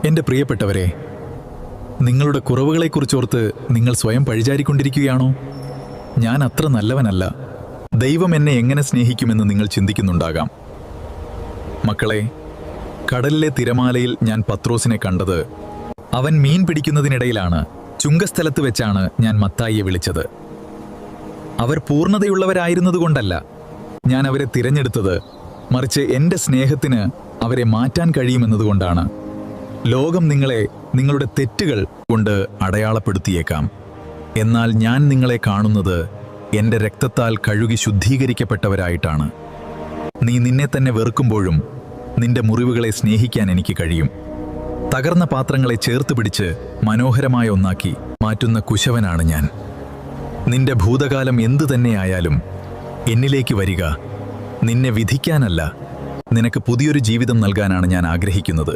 എൻ്റെ പ്രിയപ്പെട്ടവരെ, നിങ്ങളുടെ കുറവുകളെക്കുറിച്ചോർത്ത് നിങ്ങൾ സ്വയം പഴിചാരിക്കൊണ്ടിരിക്കുകയാണോ? ഞാൻ അത്ര നല്ലവനല്ല, ദൈവം എന്നെ എങ്ങനെ സ്നേഹിക്കുമെന്ന് നിങ്ങൾ ചിന്തിക്കുന്നുണ്ടാകാം. മക്കളെ, കടലിലെ തിരമാലയിൽ ഞാൻ പത്രോസിനെ കണ്ടത് അവൻ മീൻ പിടിക്കുന്നതിനിടയിലാണ്. ചുങ്കസ്ഥലത്ത് വെച്ചാണ് ഞാൻ മത്തായിയെ വിളിച്ചത്. അവർ പൂർണ്ണതയുള്ളവരായിരുന്നതുകൊണ്ടല്ല ഞാൻ അവരെ തിരഞ്ഞെടുത്തത്, മറിച്ച് എൻ്റെ സ്നേഹത്തിന് അവരെ മാറ്റാൻ കഴിയുമെന്നതുകൊണ്ടാണ്. ലോകം നിങ്ങളെ നിങ്ങളുടെ തെറ്റുകൾ കൊണ്ട് അടയാളപ്പെടുത്തിയേക്കാം. എന്നാൽ ഞാൻ നിങ്ങളെ കാണുന്നത് എൻ്റെ രക്തത്താൽ കഴുകി ശുദ്ധീകരിക്കപ്പെട്ടവരായിട്ടാണ്. നീ നിന്നെ തന്നെ വെറുക്കുമ്പോഴും നിന്റെ മുറിവുകളെ സ്നേഹിക്കാൻ എനിക്ക് കഴിയും. തകർന്ന പാത്രങ്ങളെ ചേർത്ത് പിടിച്ച് മനോഹരമായ ഒന്നാക്കി മാറ്റുന്ന കുശവനാണ് ഞാൻ. നിന്റെ ഭൂതകാലം എന്തു തന്നെയായാലും എന്നിലേക്ക് വരിക. നിന്നെ വിധിക്കാനല്ല, നിനക്ക് പുതിയൊരു ജീവിതം നൽകാനാണ് ഞാൻ ആഗ്രഹിക്കുന്നത്.